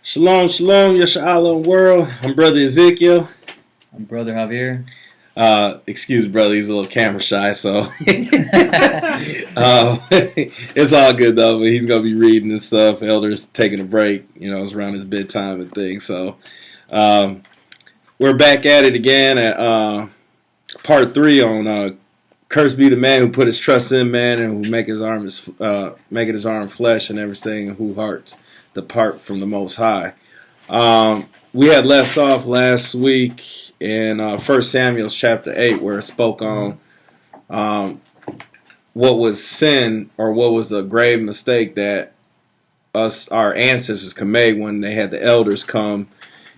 Shalom, shalom, Yashala world. I'm Brother Ezekiel. I'm Brother Javier. Excuse brother, he's a little camera shy, so it's all good though. But he's gonna be reading and stuff. Elder's taking a break. It's around his bedtime and things. So we're back at it again at part 3 on "Cursed be the man who put his trust in man and who make his arm flesh and everything, and who hearts depart from the Most High." We had left off last week in 1 Samuel chapter 8, where it spoke on what was sin, or what was a grave mistake that our ancestors committed when they had the elders come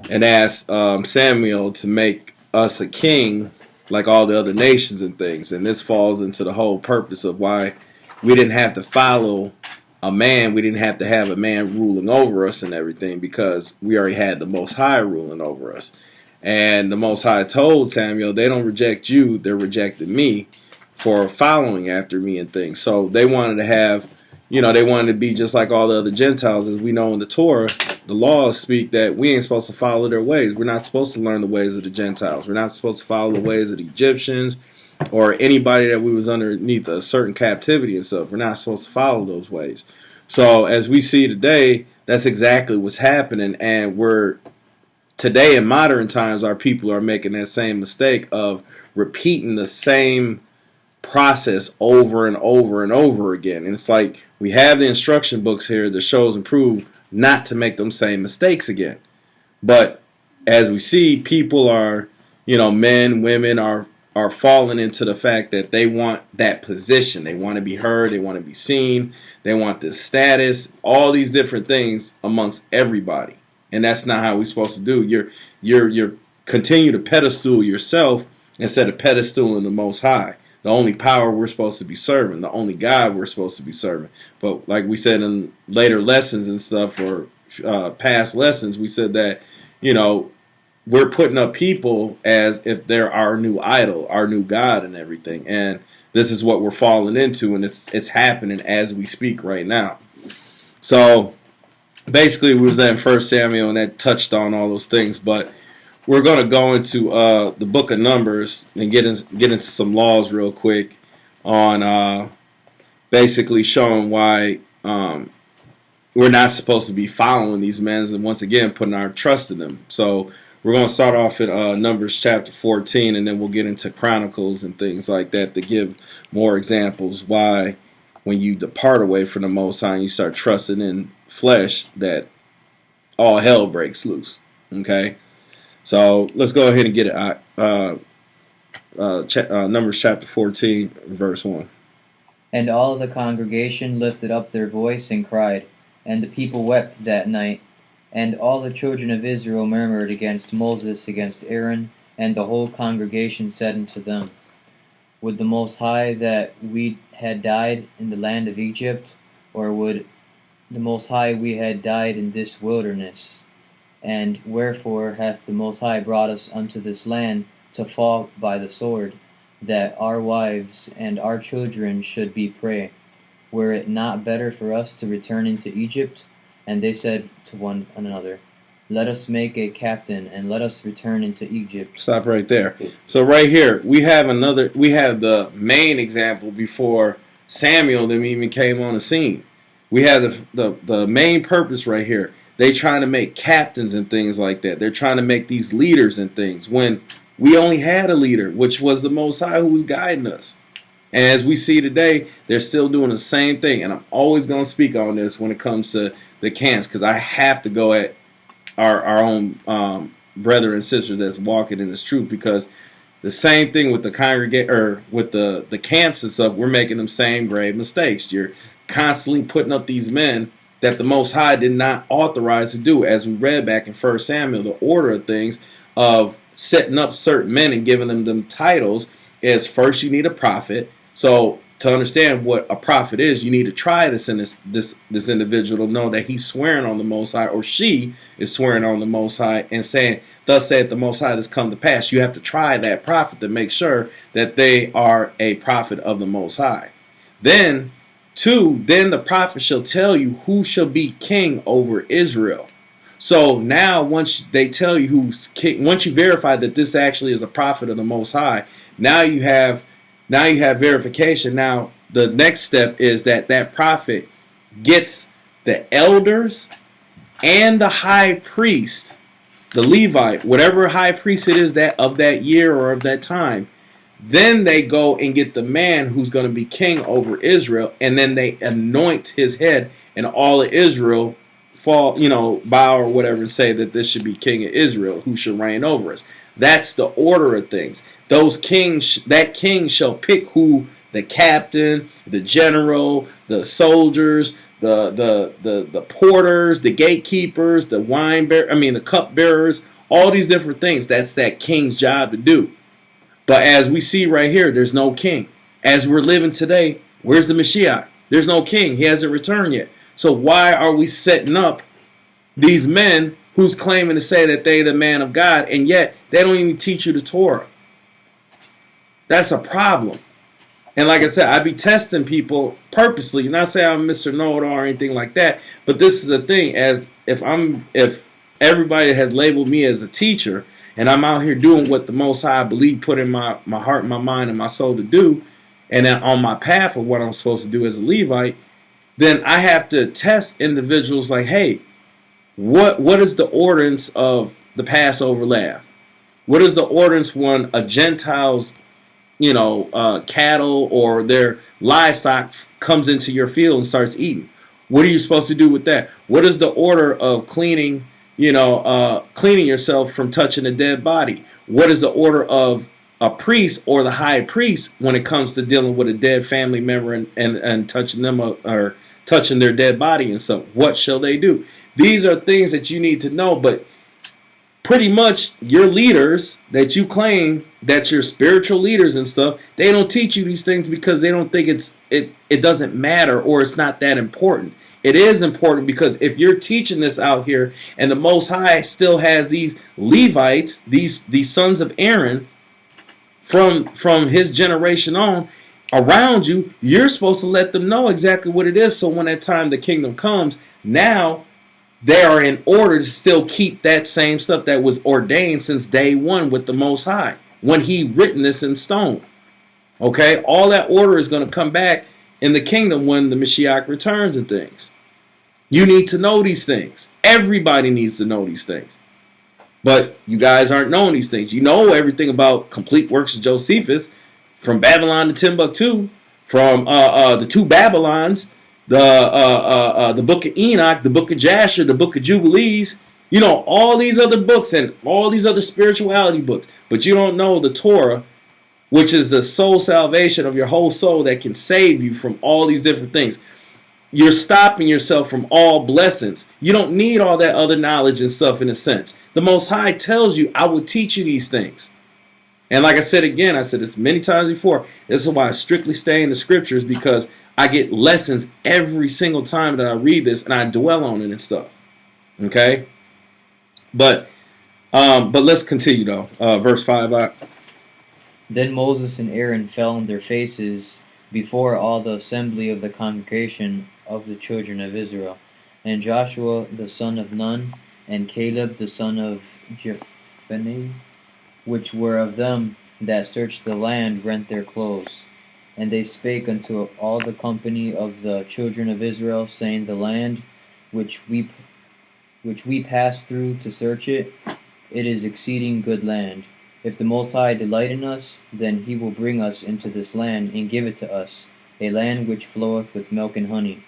and ask Samuel to make us a king like all the other nations and things. And this falls into the whole purpose of why we didn't have to follow a man. We didn't have to have a man ruling over us and everything, because we already had the Most High ruling over us. And the Most High told Samuel, they don't reject you, they're rejecting me for following after me and things. So they wanted to have, they wanted to be just like all the other Gentiles. As we know in the Torah, the laws speak that we ain't supposed to follow their ways. We're not supposed to learn the ways of the Gentiles. We're not supposed to follow the ways of the Egyptians or anybody that we was underneath a certain captivity and stuff. We're not supposed to follow those ways. So as we see today, that's exactly what's happening. And today in modern times, our people are making that same mistake of repeating the same process over and over and over again. And it's like we have the instruction books here that shows and prove not to make them same mistakes again. But as we see, people are, men, women are falling into the fact that they want that position. They want to be heard. They want to be seen. They want this status, all these different things amongst everybody. And that's not how we're supposed to do. You're continue to pedestal yourself instead of pedestaling the Most High, the only power we're supposed to be serving, the only God we're supposed to be serving. But like we said in later lessons and stuff, or past lessons, we said that, we're putting up people as if they're our new idol, our new God and everything. And this is what we're falling into, and it's happening as we speak right now. So basically, we was in 1 Samuel, and that touched on all those things. But we're going to go into the book of Numbers and get into some laws real quick on basically showing why we're not supposed to be following these men, and once again putting our trust in them. So we're going to start off at Numbers chapter 14, and then we'll get into Chronicles and things like that to give more examples why when you depart away from the Most High and you start trusting in flesh, that all hell breaks loose. Okay? So let's go ahead and get it. Numbers chapter 14, verse 1. And all the congregation lifted up their voice and cried, and the people wept that night. And all the children of Israel murmured against Moses, against Aaron, and the whole congregation said unto them, Would the Most High that we had died in the land of Egypt, or would the Most High we had died in this wilderness? And wherefore hath the Most High brought us unto this land to fall by the sword, that our wives and our children should be prey? Were it not better for us to return into Egypt? And they said to one another, Let us make a captain, and let us return into Egypt. Stop right there. So right here, we have the main example before Samuel then even came on the scene. We have the main purpose right here. They trying to make captains and things like that. They're trying to make these leaders and things, when we only had a leader, which was the Most High, who was guiding us. And as we see today, they're still doing the same thing. And I'm always going to speak on this when it comes to the camps, because I have to go at our own brethren and sisters that's walking in this truth, because the same thing with with the camps and stuff, we're making them same grave mistakes. You're constantly putting up these men that the Most High did not authorize to do. As we read back in 1 Samuel, the order of things of setting up certain men and giving them titles is, first you need a prophet. So to understand what a prophet is, you need to try this individual to know that he's swearing on the Most High, or she is swearing on the Most High and saying, Thus saith the Most High, this come to pass. You have to try that prophet to make sure that they are a prophet of the Most High. Then, 2, then the prophet shall tell you who shall be king over Israel. So now once they tell you who's king, once you verify that this actually is a prophet of the Most High, now you have verification. Now the next step is that prophet gets the elders and the high priest, the Levite, whatever high priest it is that of that year or of that time. Then they go and get the man who's going to be king over Israel, and then they anoint his head, and all of Israel bow or whatever, and say that this should be king of Israel, who should reign over us. That's the order of things. That king shall pick who the captain, the general, the soldiers, the porters, the gatekeepers, the cupbearers, all these different things. That's that king's job to do. But as we see right here, there's no king. As we're living today, where's the Mashiach? There's no king. He hasn't returned yet. So why are we setting up these men who's claiming to say that they're the man of God, and yet they don't even teach you the Torah? That's a problem. And like I said, I be testing people purposely. Not saying I'm Mr. Know-it-all or anything like that, but this is the thing: as if everybody has labeled me as a teacher, and I'm out here doing what the Most High, I believe, put in my heart, my mind, and my soul to do, and then on my path of what I'm supposed to do as a Levite, then I have to test individuals like, hey, what is the ordinance of the Passover lamb? What is the ordinance when a Gentile's cattle or their livestock comes into your field and starts eating? What are you supposed to do with that? What is the order of cleaning yourself from touching a dead body? What is the order of a priest or the high priest when it comes to dealing with a dead family member and touching them or touching their dead body and stuff? What shall they do? These are things that you need to know, but pretty much your leaders that you claim that you're spiritual leaders and stuff, they don't teach you these things because they don't think it doesn't matter or it's not that important. It is important, because if you're teaching this out here and the Most High still has these Levites, these sons of Aaron from his generation on around you, you're supposed to let them know exactly what it is. So when that time the kingdom comes, now they are in order to still keep that same stuff that was ordained since day one with the Most High, when he written this in stone. Okay? All that order is going to come back in the kingdom when the Mashiach returns and things. You need to know these things. Everybody needs to know these things. But you guys aren't knowing these things. You know everything about complete works of Josephus, from Babylon to Timbuktu, from the two Babylons, the book of Enoch, the book of Jasher, the book of Jubilees, all these other books and all these other spirituality books. But you don't know the Torah, which is the soul salvation of your whole soul that can save you from all these different things. You're stopping yourself from all blessings. You don't need all that other knowledge and stuff in a sense. The Most High tells you, I will teach you these things. And like I said again, I said this many times before, this is why I strictly stay in the scriptures, because I get lessons every single time that I read this and I dwell on it and stuff. Okay? But let's continue though. Verse 5. Then Moses and Aaron fell on their faces before all the assembly of the congregation of the children of Israel. And Joshua the son of Nun, and Caleb the son of Jephunneh, which were of them that searched the land, rent their clothes. And they spake unto all the company of the children of Israel, saying, The land which we passed through to search it, it is exceeding good land. If the Most High delight in us, then he will bring us into this land, and give it to us, a land which floweth with milk and honey.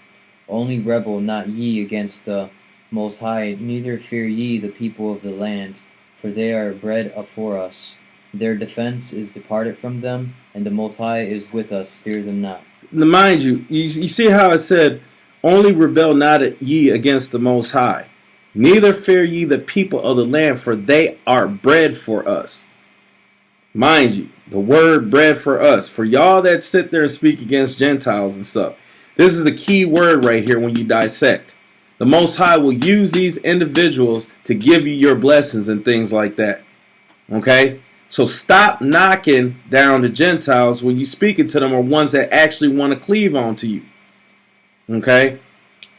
Only rebel not ye against the Most High, neither fear ye the people of the land, for they are bread afore us. Their defense is departed from them, and the Most High is with us, fear them not. Now mind you, you see how it said, only rebel not ye against the Most High, neither fear ye the people of the land, for they are bread for us. Mind you, the word bread for us. For y'all that sit there and speak against Gentiles and stuff, this is a key word right here when you dissect. The Most High will use these individuals to give you your blessings and things like that. Okay? So stop knocking down the Gentiles when you're speaking to them, or ones that actually want to cleave on to you. Okay?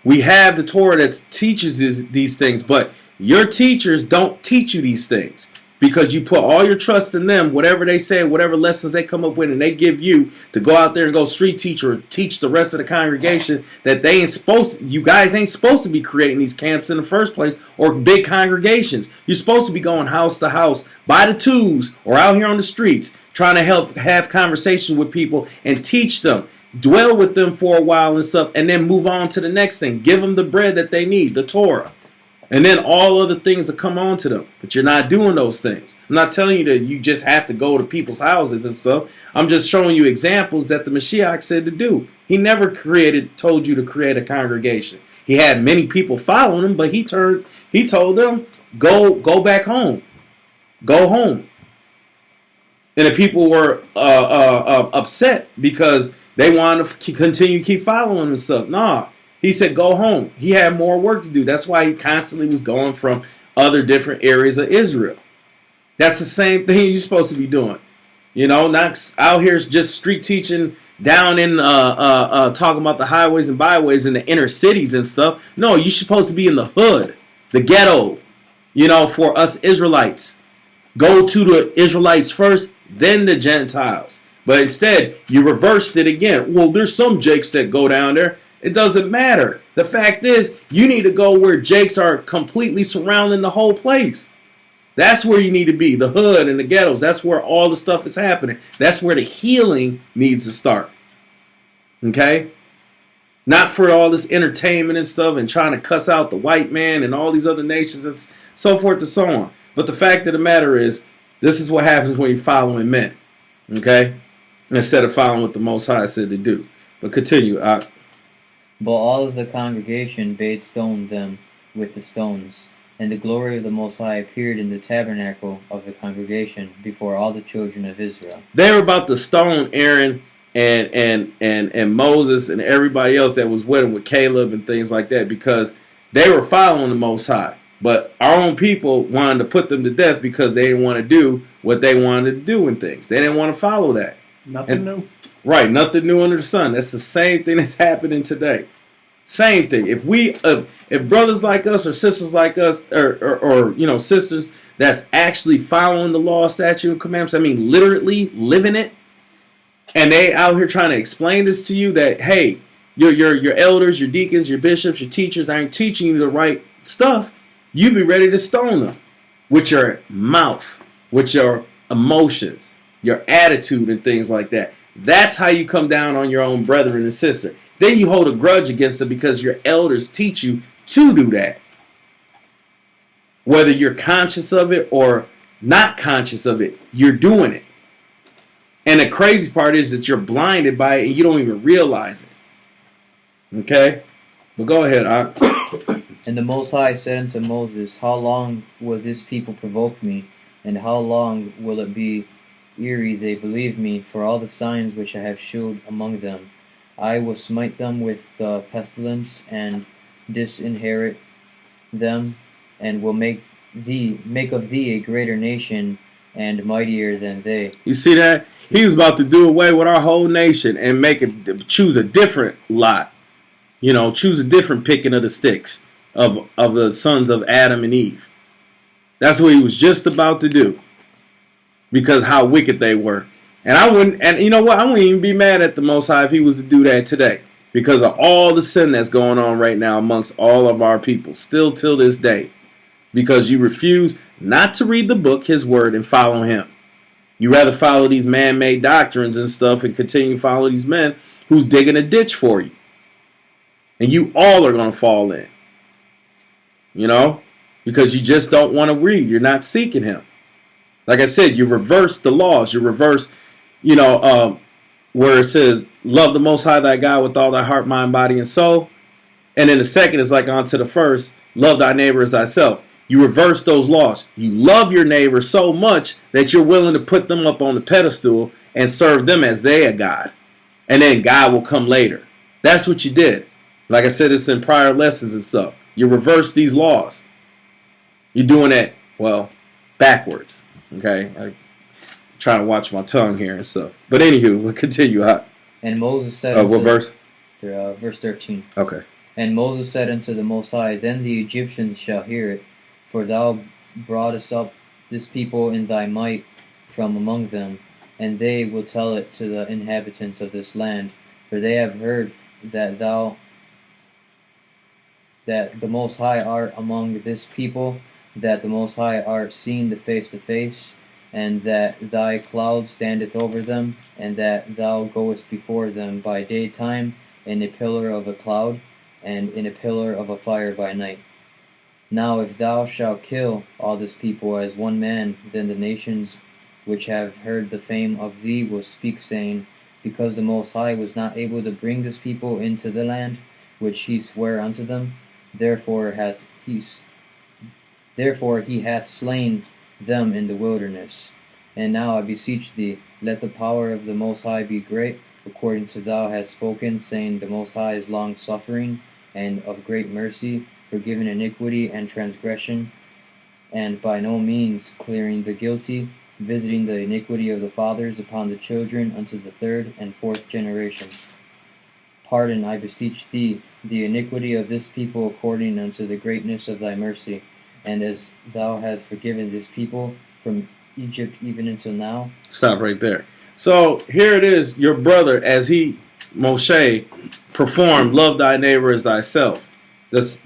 We have the Torah that teaches these things, but Your teachers don't teach you these things because you put all your trust in them, whatever they say, whatever lessons they come up with, and they give you to go out there and go street teach or teach the rest of the congregation that they ain't supposed to, you guys ain't supposed to be creating these camps in the first place or big congregations. You're supposed to be going house to house by the twos or out here on the streets trying to have conversations with people and teach them. Dwell with them for a while and stuff, and then move on to the next thing. Give them the bread that they need, the Torah. And then all other things will come on to them. But you're not doing those things. I'm not telling you that you just have to go to people's houses and stuff. I'm just showing you examples that the Mashiach said to do. He never told you to create a congregation. He had many people following him, but he told them, go back home. Go home. And the people were upset because they wanted to continue to keep following him and stuff. Nah. He said, go home. He had more work to do. That's why he constantly was going from other different areas of Israel. That's the same thing you're supposed to be doing. You know, not out here just street teaching down in talking about the highways and byways in the inner cities and stuff. No, you're supposed to be in the hood, the ghetto, you know, for us Israelites. Go to the Israelites first, then the Gentiles. But instead, you reversed it again. Well, there's some Jakes that go down there. It doesn't matter. The fact is, you need to go where Jakes are completely surrounding the whole place. That's where you need to be, the hood and the ghettos. That's where all the stuff is happening. That's where the healing needs to start. Okay? Not for all this entertainment and stuff and trying to cuss out the white man and all these other nations and so forth and so on. But the fact of the matter is, this is what happens when you're following men. Okay? Instead of following what the Most High said to do. But continue. But all of the congregation bade stone them with the stones. And the glory of the Most High appeared in the tabernacle of the congregation before all the children of Israel. They were about to stone Aaron and Moses and everybody else that was with him, with Caleb and things like that, because they were following the Most High. But our own people wanted to put them to death because they didn't want to do what they wanted to do and things. They didn't want to follow that. Nothing new. Right, nothing new under the sun. That's the same thing that's happening today. Same thing. If brothers like us or sisters like us or you know sisters that's actually following the law, statute, and commandments, I mean literally living it, and they out here trying to explain this to you that hey, your elders, your deacons, your bishops, your teachers aren't teaching you the right stuff, you be ready to stone them with your mouth, with your emotions, your attitude, and things like that. That's how you come down on your own brethren and sister. Then you hold a grudge against them because your elders teach you to do that. Whether you're conscious of it or not conscious of it, you're doing it. And the crazy part is that you're blinded by it and you don't even realize it. Okay? But go ahead. And the Most High said unto Moses, How long will this people provoke me? And how long will it be ere they believe me for all the signs which I have shewed among them? I will smite them with the pestilence and disinherit them, and will make of thee a greater nation and mightier than they. You see that? He was about to do away with our whole nation and choose a different lot. You know, choose a different picking of the sticks of the sons of Adam and Eve. That's what he was just about to do. Because how wicked they were. And you know what? I wouldn't even be mad at the Most High if he was to do that today. Because of all the sin that's going on right now amongst all of our people. Still till this day. Because you refuse not to read the book, his word, and follow him. You rather follow these man-made doctrines and stuff and continue to follow these men who's digging a ditch for you. And you all are going to fall in. You know? Because you just don't want to read. You're not seeking him. Like I said, you reverse the laws. You reverse, where it says, love the Most High thy God with all thy heart, mind, body, and soul. And then the second is like on to the first, love thy neighbor as thyself. You reverse those laws. You love your neighbor so much that you're willing to put them up on the pedestal and serve them as they are God. And then God will come later. That's what you did. Like I said, it's in prior lessons and stuff. You reverse these laws. You're doing it, well, backwards. Okay? I'm trying to watch my tongue here and stuff. But anywho, we'll continue. And Moses said... what verse? Verse 13. Okay. And Moses said unto the Most High, Then the Egyptians shall hear it, For thou broughtest up this people in thy might from among them, and they will tell it to the inhabitants of this land. For they have heard that the Most High art among this people, that the Most High art seen face to face, and that thy cloud standeth over them, and that thou goest before them by daytime in a pillar of a cloud, and in a pillar of a fire by night. Now if thou shalt kill all this people as one man, then the nations which have heard the fame of thee will speak, saying, Because the Most High was not able to bring this people into the land which he sware unto them, therefore he hath slain them in the wilderness. And now I beseech thee, let the power of the Most High be great, according to thou hast spoken, saying, The Most High is long-suffering, and of great mercy, forgiving iniquity and transgression, and by no means clearing the guilty, visiting the iniquity of the fathers upon the children unto the third and fourth generation. Pardon, I beseech thee, the iniquity of this people according unto the greatness of thy mercy, and as thou hast forgiven this people from Egypt even until now. Stop right there. So here it is, your brother, as Moshe, performed, love thy neighbor as thyself.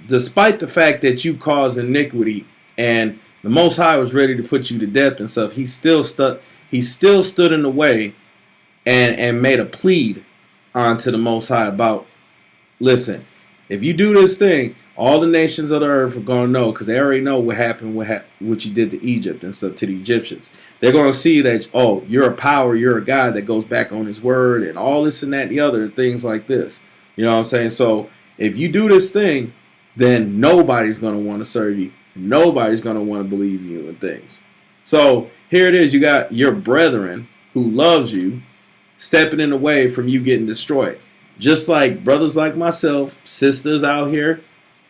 Despite the fact that you caused iniquity and the Most High was ready to put you to death and stuff, he still stood in the way and made a plead onto the Most High about, listen, if you do this thing, all the nations of the earth are going to know, because they already know what happened, what you did to Egypt and stuff, to the Egyptians. They're going to see that, oh, you're a power, you're a God that goes back on his word and all this and that and the other, things like this. You know what I'm saying? So if you do this thing, then nobody's going to want to serve you. Nobody's going to want to believe you and things. So here it is. You got your brethren who loves you stepping in the way from you getting destroyed. Just like brothers like myself, sisters out here,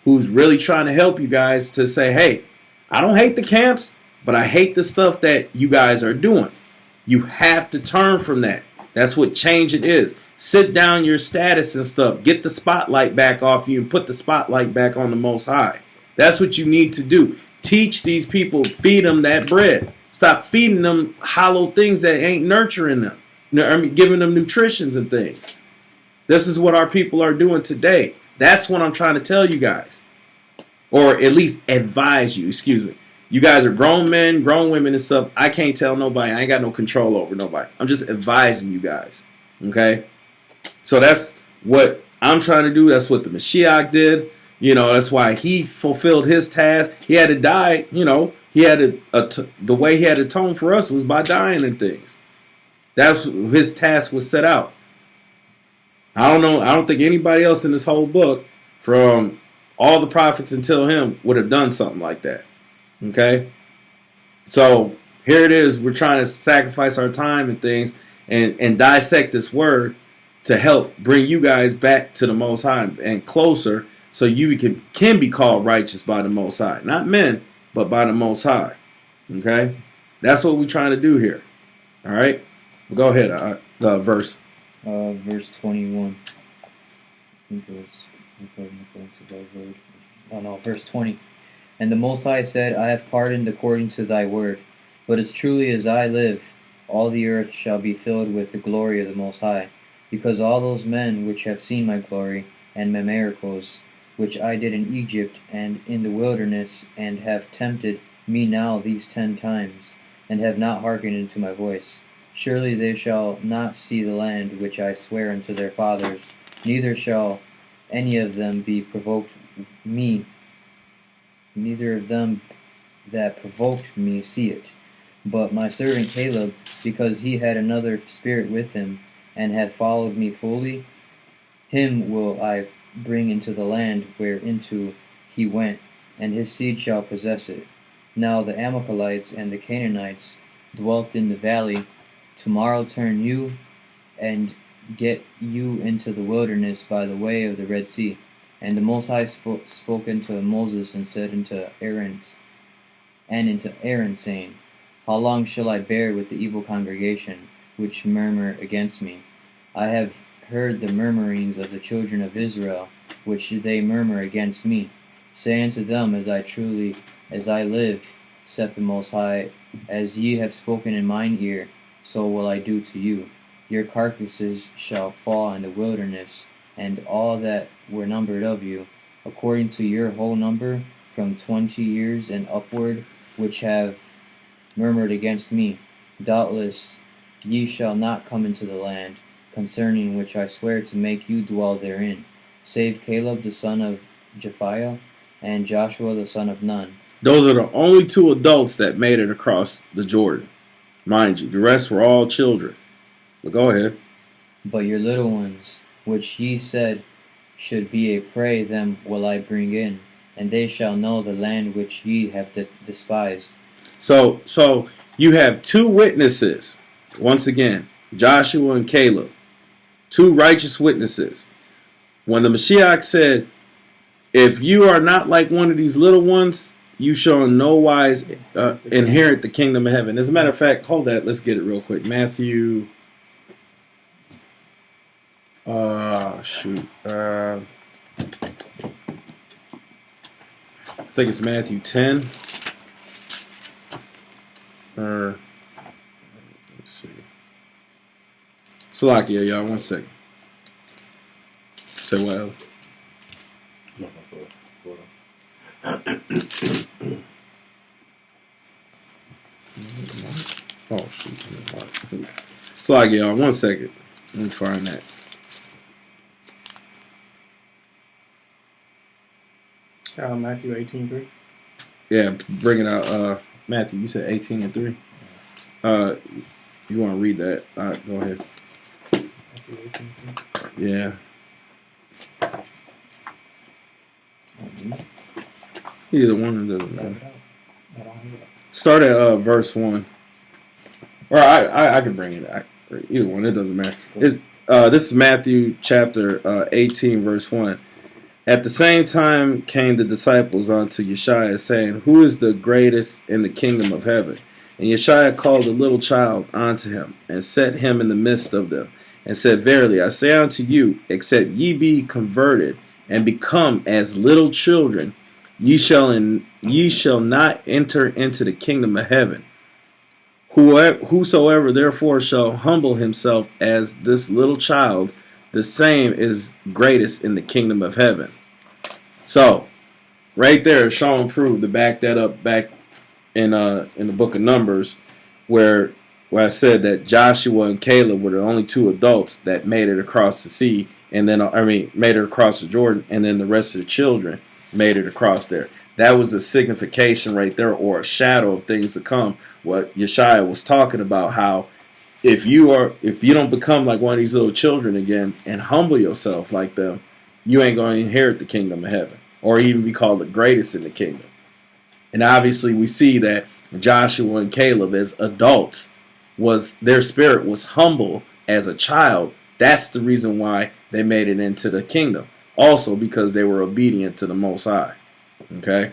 who's really trying to help you guys to say, hey, I don't hate the camps, but I hate the stuff that you guys are doing. You have to turn from that. That's what change it is. Sit down your status and stuff. Get the spotlight back off you and put the spotlight back on the Most High. That's what you need to do. Teach these people, feed them that bread. Stop feeding them hollow things that ain't nurturing them. Giving them nutritions and things. This is what our people are doing today. That's what I'm trying to tell you guys. Or at least advise you, excuse me. You guys are grown men, grown women and stuff. I can't tell nobody. I ain't got no control over nobody. I'm just advising you guys. Okay? So that's what I'm trying to do. That's what the Mashiach did. You know, that's why he fulfilled his task. He had to die. You know, he had the way he had to atone for us was by dying and things. That's his task was set out. I don't know. I don't think anybody else in this whole book, from all the prophets until him, would have done something like that. Okay? So here it is. We're trying to sacrifice our time and things and dissect this word to help bring you guys back to the Most High and closer, so you can be called righteous by the Most High. Not men, but by the Most High. Okay? That's what we're trying to do here. All right? Go ahead. Verse 21. Verse 20. And the Most High said, I have pardoned according to thy word. But as truly as I live, all the earth shall be filled with the glory of the Most High. Because all those men which have seen my glory, and my miracles, which I did in Egypt and in the wilderness, and have tempted me now these 10 times, and have not hearkened unto my voice, surely they shall not see the land which I swear unto their fathers, neither shall any of them be provoked me, neither of them that provoked me see it. But my servant Caleb, because he had another spirit with him, and had followed me fully, him will I bring into the land whereinto he went, and his seed shall possess it. Now the Amalekites and the Canaanites dwelt in the valley. Tomorrow turn you and get you into the wilderness by the way of the Red Sea. And the Most High spoke unto Moses and said unto Aaron, saying, How long shall I bear with the evil congregation, which murmur against me? I have heard the murmurings of the children of Israel, which they murmur against me. Say unto them, as I live, saith the Most High, as ye have spoken in mine ear, so will I do to you. Your carcasses shall fall in the wilderness, and all that were numbered of you, according to your whole number, from 20 years and upward, which have murmured against me. Doubtless ye shall not come into the land, concerning which I swear to make you dwell therein, save Caleb the son of Jephiah, and Joshua the son of Nun. Those are the only two adults that made it across the Jordan. Mind you, the rest were all children. But go ahead. But your little ones, which ye said should be a prey, them will I bring in, and they shall know the land which ye have despised. So you have two witnesses. Once again, Joshua and Caleb. Two righteous witnesses. When the Mashiach said, if you are not like one of these little ones, you shall in no wise inherit the kingdom of heaven. As a matter of fact, hold that. Let's get it real quick. Matthew. I think it's Matthew 10. Let's see. Salakia, y'all. 1 second. Say what? Oh, shoot. Salakia, y'all. 1 second. Let me find that. Matthew 18:3. Yeah, bring it out. Matthew, you said 18 and 3. You want to read that? All right, go ahead. Matthew 18:3. Yeah. Either one doesn't matter. Start at verse 1. Or I can bring it. Either one, it doesn't matter. This is Matthew chapter 18, verse 1. At the same time came the disciples unto Yeshua, saying, who is the greatest in the kingdom of heaven? And Yeshua called a little child unto him, and set him in the midst of them, and said, verily, I say unto you, except ye be converted, and become as little children, ye shall not enter into the kingdom of heaven. Whosoever therefore shall humble himself as this little child, the same is greatest in the kingdom of heaven. So, right there, showing proof to back that up back in the book of Numbers, where I said that Joshua and Caleb were the only two adults that made it across the sea, and then made it across the Jordan, and then the rest of the children made it across there. That was a signification right there, or a shadow of things to come. What Yeshua was talking about, how if you don't become like one of these little children again and humble yourself like them, you ain't going to inherit the kingdom of heaven, or even be called the greatest in the kingdom. And obviously we see that Joshua and Caleb as adults, their spirit was humble as a child. That's the reason why they made it into the kingdom. Also because they were obedient to the Most High. Okay?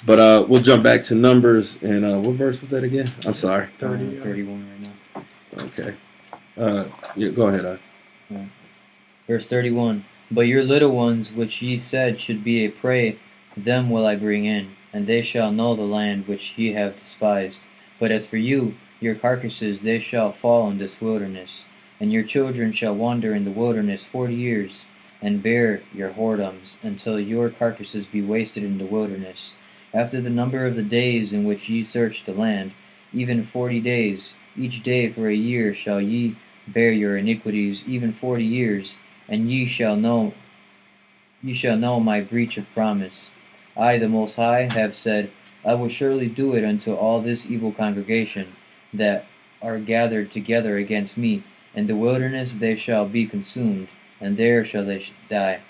But we'll jump back to Numbers. And what verse was that again? I'm sorry. 31 right now. Okay. Yeah, go ahead. Verse 31. But your little ones, which ye said should be a prey, them will I bring in, and they shall know the land which ye have despised. But as for you, your carcasses, they shall fall in this wilderness, and your children shall wander in the wilderness 40 years, and bear your whoredoms, until your carcasses be wasted in the wilderness. After the number of the days in which ye search the land, even 40 days, each day for a year shall ye bear your iniquities, even 40 years, and ye shall know my breach of promise. I, the Most High, have said, I will surely do it unto all this evil congregation that are gathered together against me. In the wilderness they shall be consumed, and there shall they die.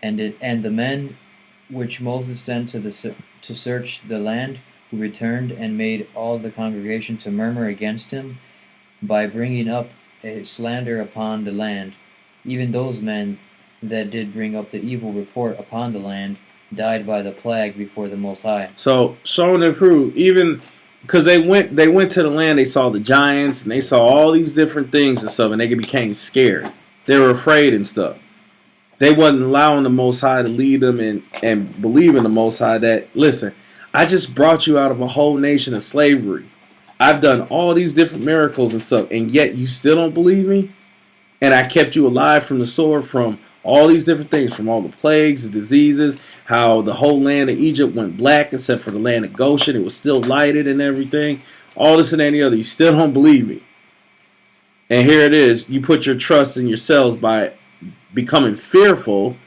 And the men which Moses sent to search the land, who returned and made all the congregation to murmur against him, by bringing up a slander upon the land, even those men that did bring up the evil report upon the land, died by the plague before the Most High. So, showing and prove, even because they went to the land, they saw the giants, and they saw all these different things and stuff, and they became scared. They were afraid and stuff. They wasn't allowing the Most High to lead them and believe in the Most High that, listen, I just brought you out of a whole nation of slavery. I've done all these different miracles and stuff, and yet you still don't believe me? And I kept you alive from the sword, from all these different things, from all the plagues, the diseases, how the whole land of Egypt went black except for the land of Goshen. It was still lighted and everything. All this and any other. You still don't believe me. And here it is. You put your trust in yourselves by becoming fearful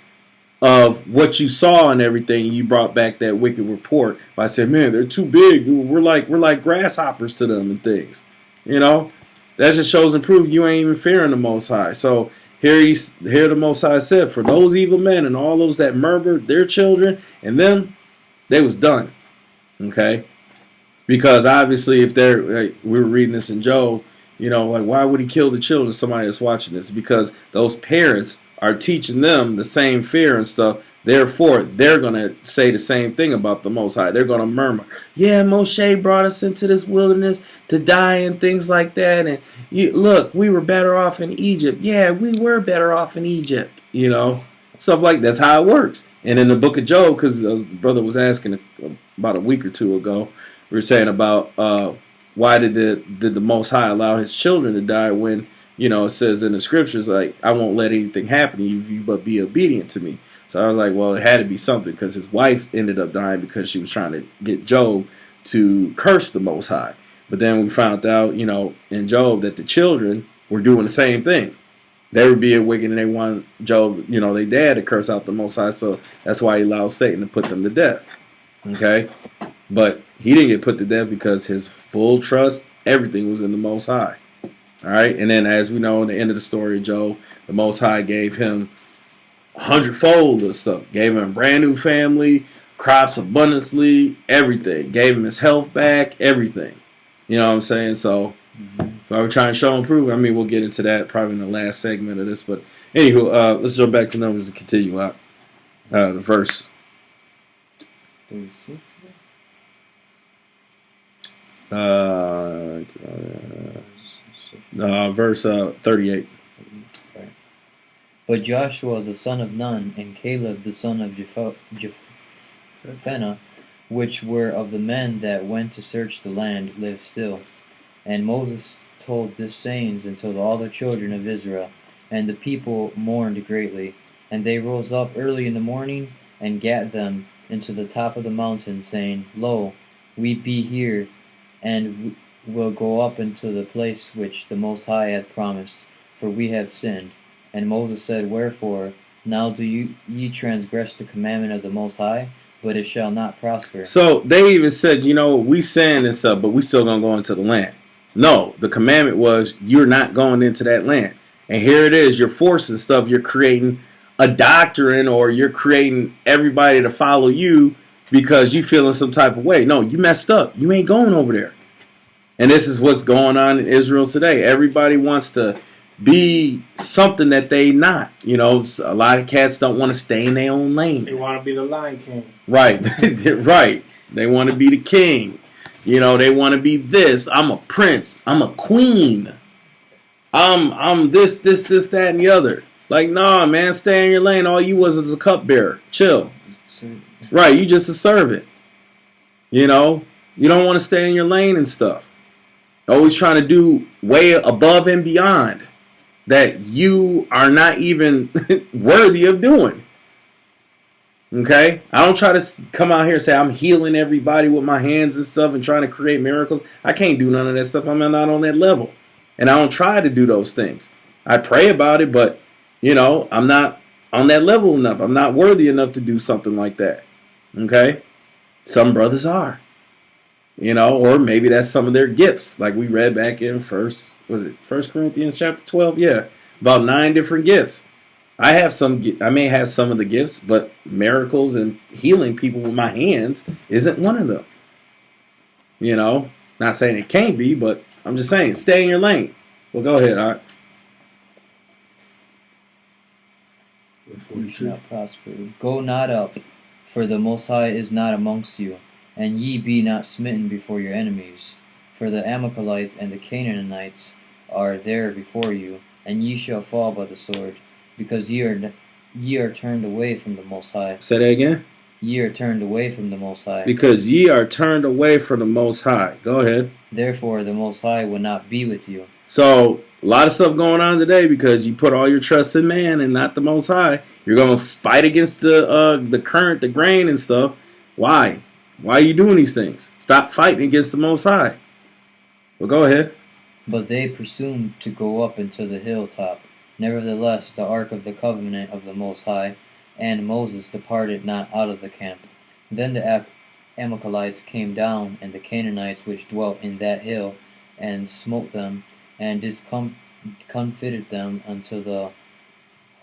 of what you saw and everything. And you brought back that wicked report by saying, man, they're too big. We're like grasshoppers to them and things. You know? That just shows and proves you ain't even fearing the Most High. So here the Most High said, for those evil men and all those that murmured their children and them, they was done. Okay? Because obviously if they're, like, we were reading this in Job, you know, like, why would he kill the children? Somebody that's watching this. Because those parents are teaching them the same fear and stuff. Therefore, they're going to say the same thing about the Most High. They're going to murmur, yeah, Moshe brought us into this wilderness to die and things like that. And look, we were better off in Egypt. Yeah, we were better off in Egypt. You know, stuff like that's how it works. And in the book of Job, because the brother was asking about a week or two ago, we were saying about why did the Most High allow his children to die when, you know, it says in the scriptures, like, I won't let anything happen to you but be obedient to me. So I was like, well, it had to be something, because his wife ended up dying because she was trying to get Job to curse the Most High. But then we found out, you know, in Job that the children were doing the same thing. They were being wicked and they wanted Job, you know, their dad to curse out the Most High. So that's why he allowed Satan to put them to death. Okay? But he didn't get put to death because his full trust, everything was in the Most High. All right? And then as we know, in the end of the story of Job, the Most High gave him 100-fold of stuff. Gave him a brand new family, crops abundantly, everything. Gave him his health back, everything. You know what I'm saying? So I was trying to show and prove. I mean, we'll get into that probably in the last segment of this. But anywho, let's jump back to Numbers and continue out. The verse. 36. Verse 38. But Joshua the son of Nun and Caleb the son of Jephunneh, which were of the men that went to search the land, lived still. And Moses told this sayings until all the children of Israel, and the people mourned greatly. And they rose up early in the morning, and gat them into the top of the mountain, saying, Lo, we be here, and will go up into the place which the Most High hath promised, for we have sinned. And Moses said, Wherefore now do ye transgress the commandment of the Most High? But it shall not prosper. So they even said, you know, we sinned and stuff, but we still gonna go into the land. No, the commandment was you're not going into that land. And here it is, you're forcing stuff, you're creating a doctrine, or you're creating everybody to follow you because you feeling some type of way. No, you messed up. You ain't going over there. And this is what's going on in Israel today. Everybody wants to be something that they not. You know, a lot of cats don't want to stay in their own lane. They want to be the Lion King. Right. Right. They want to be the king. You know, they want to be this. I'm a prince. I'm a queen. I'm this, that, and the other. Like, nah, man, stay in your lane. All you was a cupbearer. Chill. Right, you just a servant. You know, you don't want to stay in your lane and stuff. Always trying to do way above and beyond that you are not even worthy of doing. Okay? I don't try to come out here and say I'm healing everybody with my hands and stuff and trying to create miracles. I can't do none of that stuff. I'm not on that level. And I don't try to do those things. I pray about it, but, you know, I'm not on that level enough. I'm not worthy enough to do something like that. Okay? Some brothers are. You know, or maybe that's some of their gifts. Like we read back in First Corinthians chapter 12? Yeah. About 9 different gifts. I may have some of the gifts, but miracles and healing people with my hands isn't one of them. You know, not saying it can't be, but I'm just saying, stay in your lane. Well, go ahead, Art. You shall not prosper. Go not up, for the Most High is not amongst you, and ye be not smitten before your enemies. For the Amalekites and the Canaanites are there before you, and ye shall fall by the sword, because ye are Ye are turned away from the Most High. Say that again. Ye are turned away from the Most High. Because ye are turned away from the Most High. Go ahead. Therefore the Most High will not be with you. So, a lot of stuff going on today because you put all your trust in man and not the Most High. You're going to fight against the current, the grain and stuff. Why? Why are you doing these things? Stop fighting against the Most High. Well, go ahead. But they presumed to go up into the hilltop. Nevertheless, the ark of the covenant of the Most High and Moses departed not out of the camp. Then the Amalekites came down, and the Canaanites which dwelt in that hill, and smote them, and discomfited them unto the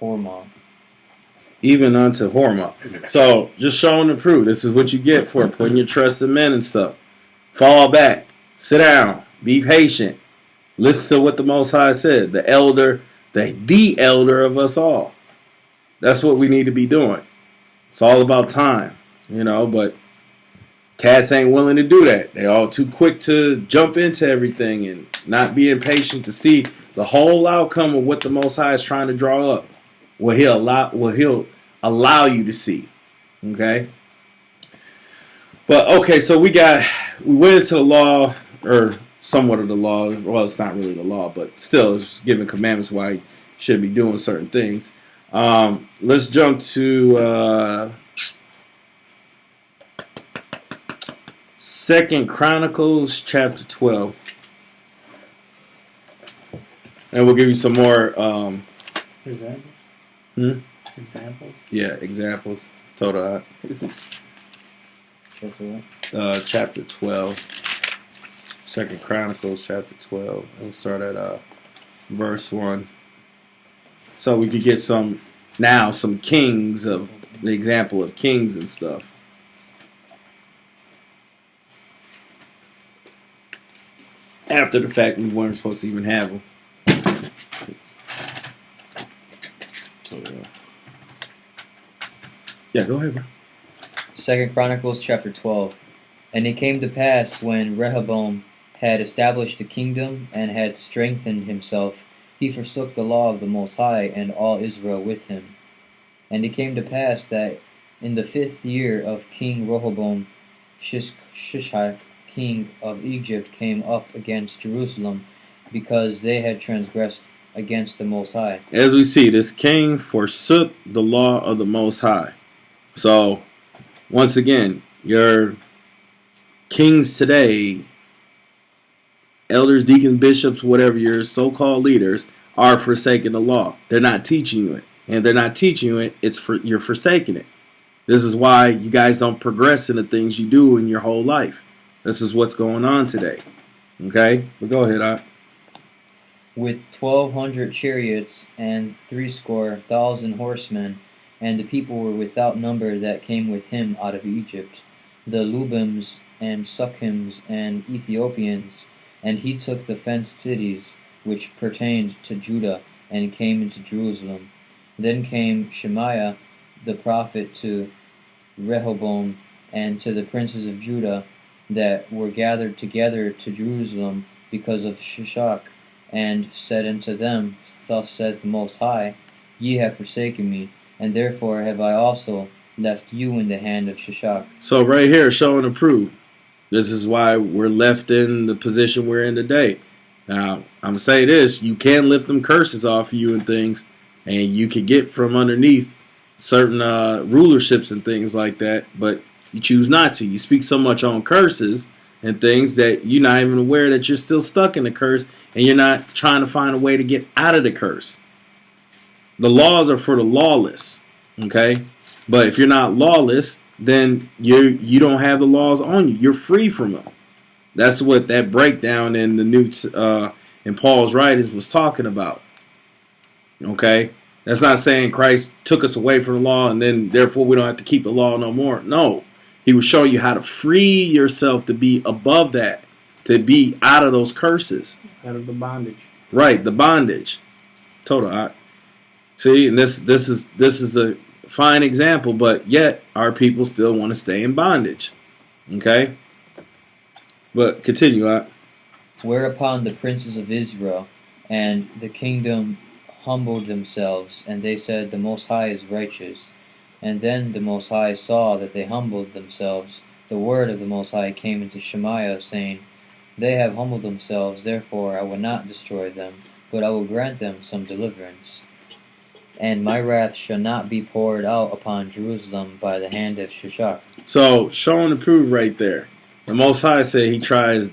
Hormah. Even unto Hormah. So, just showing the proof. This is what you get for putting your trust in men and stuff. Fall back. Sit down. Be patient. Listen to what the Most High said. The elder of us all. That's what we need to be doing. It's all about time, but cats ain't willing to do that. They all too quick to jump into everything and not being patient to see the whole outcome of what the Most High is trying to draw up. What he'll allow you to see. Okay? But okay, so we went into the law, or somewhat of the law. Well, it's not really the law, but still it's giving commandments why you should be doing certain things. Let's jump to 2 Chronicles chapter 12. And we'll give you some more Examples? Examples? Yeah, examples. Total chapter 12. 2 Chronicles chapter 12. We'll start at verse 1. So we could get some kings of the example of kings and stuff. After the fact, we weren't supposed to even have them. Yeah, go ahead, bro. 2 Chronicles chapter 12. And it came to pass, when Rehoboam had established the kingdom and had strengthened himself, he forsook the law of the Most High, and all Israel with him. And it came to pass that in the 5th year of King Rehoboam, Shishak, king of Egypt, came up against Jerusalem, because they had transgressed against the Most High. As we see, this king forsook the law of the Most High. So, once again, your kings today, elders, deacons, bishops, whatever, your so-called leaders, are forsaking the law. They're not teaching you it. And if they're not teaching you it, you're forsaking it. This is why you guys don't progress in the things you do in your whole life. This is what's going on today. Okay? But go ahead, Ak. With 1,200 chariots and 70,000 horsemen, and the people were without number that came with him out of Egypt, the Lubims and Sukkims and Ethiopians. And he took the fenced cities which pertained to Judah, and came into Jerusalem. Then came Shemaiah the prophet to Rehoboam and to the princes of Judah that were gathered together to Jerusalem because of Shishak, and said unto them, Thus saith the Most High, Ye have forsaken me, and therefore have I also left you in the hand of Shishak. So right here, showing the proof. This is why we're left in the position we're in today. Now, I'm going to say this. You can lift them curses off of you and things, and you can get from underneath certain rulerships and things like that, but you choose not to. You speak so much on curses and things that you're not even aware that you're still stuck in the curse, and you're not trying to find a way to get out of the curse. The laws are for the lawless, okay? But if you're not lawless, then you don't have the laws on you. You're free from them. That's what that breakdown in the in Paul's writings was talking about. Okay? That's not saying Christ took us away from the law and then therefore we don't have to keep the law no more. No. He was showing you how to free yourself to be above that, to be out of those curses. Out of the bondage. Right, the bondage. Total. See, and this is a fine example, but yet our people still want to stay in bondage. Okay? But continue, Whereupon the princes of Israel and the kingdom humbled themselves, and they said, The Most High is righteous. And then the Most High saw that they humbled themselves. The word of the Most High came into Shemaiah, saying, They have humbled themselves, therefore I will not destroy them, but I will grant them some deliverance. And my wrath shall not be poured out upon Jerusalem by the hand of Shishak. So, showing the proof right there. The Most High said he tries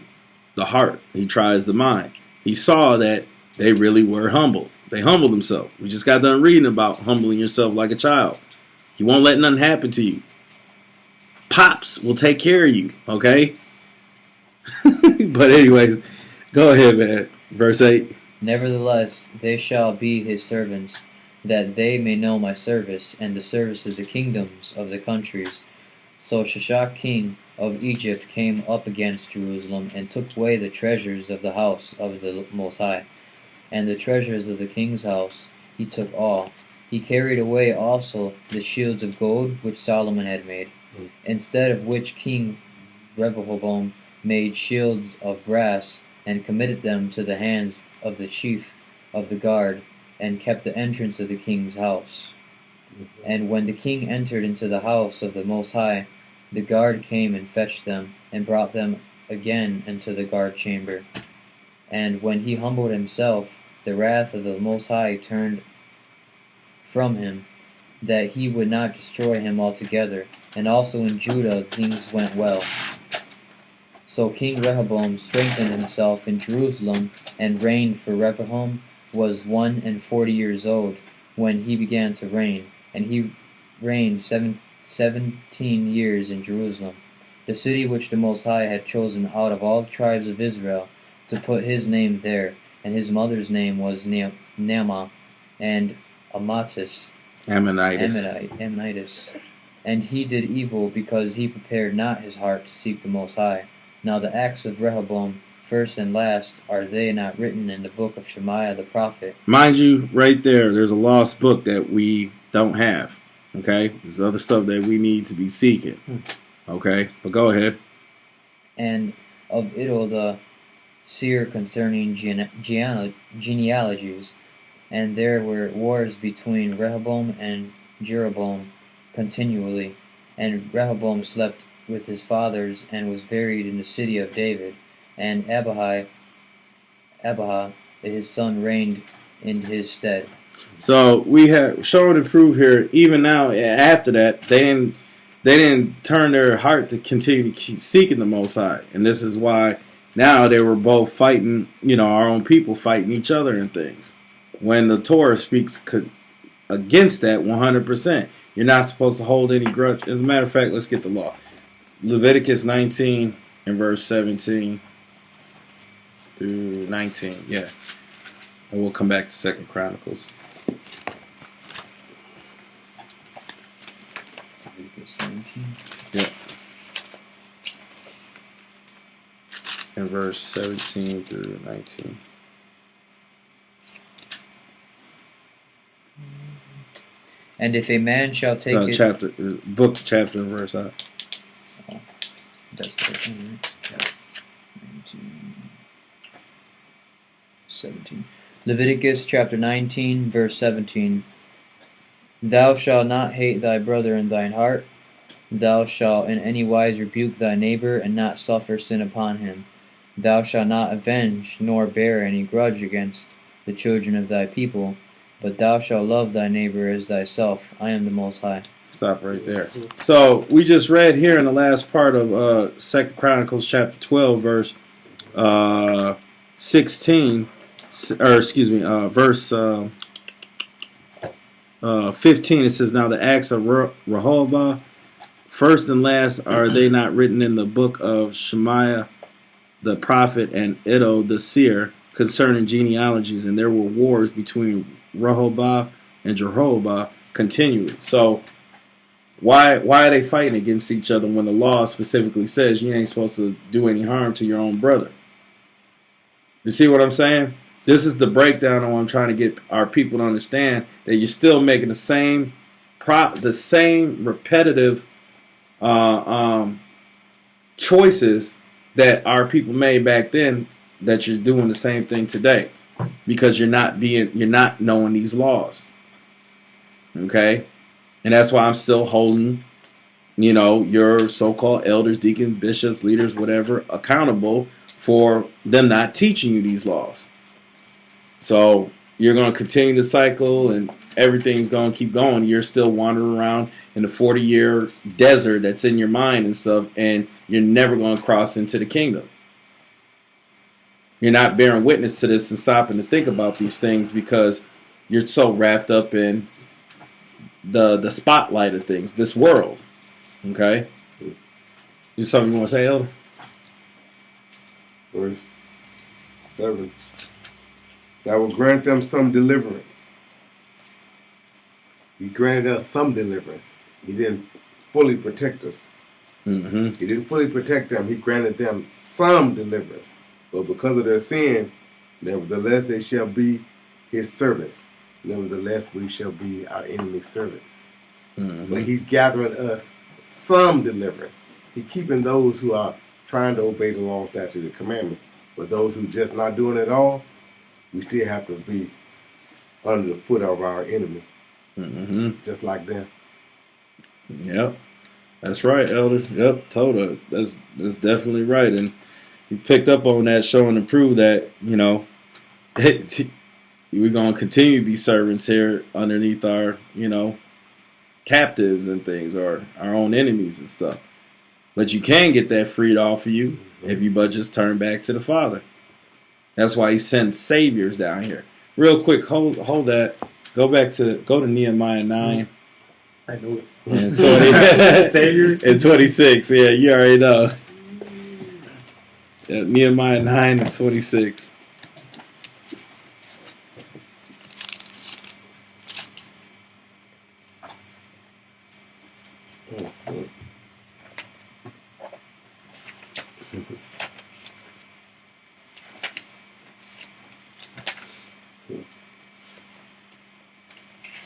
the heart. He tries the mind. He saw that they really were humbled. They humbled themselves. We just got done reading about humbling yourself like a child. You won't let nothing happen to you. Pops will take care of you, okay? But anyways, go ahead, man. Verse 8. Nevertheless, they shall be his servants, that they may know my service, and the service of the kingdoms of the countries. So Shishak king of Egypt came up against Jerusalem, and took away the treasures of the house of the Most High. And the treasures of the king's house he took all. He carried away also the shields of gold which Solomon had made, instead of which King Rehoboam made shields of brass, and committed them to the hands of the chief of the guard, and kept the entrance of the king's house. And when the king entered into the house of the Most High, the guard came and fetched them, and brought them again into the guard chamber. And when he humbled himself, the wrath of the Most High turned from him, that he would not destroy him altogether. And also in Judah things went well. So King Rehoboam strengthened himself in Jerusalem, and reigned. For Rehoboam was 41 years old when he began to reign, and he reigned 17 years in Jerusalem, the city which the Most High had chosen out of all the tribes of Israel to put his name there. And his mother's name was Naamah, and Ammonitis. And he did evil, because he prepared not his heart to seek the Most High. Now the acts of Rehoboam, first and last, are they not written in the book of Shemaiah the prophet? Mind you, right there's a lost book that we don't have. Okay? There's other stuff that we need to be seeking. Okay? But go ahead. And of Iddo the seer concerning genealogies. And there were wars between Rehoboam and Jeroboam continually. And Rehoboam slept with his fathers, and was buried in the city of David. And Abijah, his son, reigned in his stead. So we have shown and proved here, even now after that, they didn't turn their heart to continue to keep seeking the Most High. And this is why now they were both fighting, our own people fighting each other and things. When the Torah speaks against that 100%, you're not supposed to hold any grudge. As a matter of fact, let's get the law. Leviticus 19 and verse 17 through 19. Yeah. And we'll come back to 2 Chronicles. Yeah. And verse 17 through 19. And if a man shall take book, chapter, and verse out. That's right. 19, 17. Leviticus chapter 19, verse 17. Thou shalt not hate thy brother in thine heart. Thou shalt in any wise rebuke thy neighbor, and not suffer sin upon him. Thou shalt not avenge, nor bear any grudge against the children of thy people, but thou shalt love thy neighbor as thyself. I am the Most High. Stop right there. So we just read here in the last part of 2 Chronicles chapter 12, verse 16, verse 15. It says, Now the acts of Rehoboam, first and last, are they not written in the book of Shemaiah the prophet and Iddo the seer concerning genealogies? And there were wars between Rehoboam and Jeroboam continually. So why are they fighting against each other when the law specifically says you ain't supposed to do any harm to your own brother? You see what I'm saying? This is the breakdown on what I'm trying to get our people to understand, that you're still making the same repetitive choices that our people made back then, that you're doing the same thing today. because you're not knowing these laws. Okay? And that's why I'm still holding, your so-called elders, deacons, bishops, leaders, whatever, accountable for them not teaching you these laws. So you're going to continue the cycle and everything's going to keep going. You're still wandering around in the 40-year desert that's in your mind and stuff, and you're never going to cross into the kingdom. You're not bearing witness to this and stopping to think about these things because you're so wrapped up in the spotlight of things, this world. Okay? Is something you want to say, Elder? Verse 7. That will grant them some deliverance. He granted us some deliverance. He didn't fully protect us. Mm-hmm. He didn't fully protect them. He granted them some deliverance. But because of their sin, nevertheless they shall be his servants. Nevertheless we shall be our enemy's servants. Mm-hmm. But he's gathering us some deliverance. He's keeping those who are trying to obey the law, statutes, and commandments. But those who just not doing it all, we still have to be under the foot of our enemy. Mm-hmm. Just like them. Yep. That's right, Elder. Yep, Toda. That's definitely right. And you picked up on that, showing to prove that, we're going to continue to be servants here underneath our, captives and things, or our own enemies and stuff. But you can get that freed off of you if you but just turn back to the Father. That's why he sends saviors down here. Real quick, hold that. Go to Nehemiah 9. I knew it. And Saviors? and 26. Yeah, you already know. Yeah, Nehemiah 9 and 26.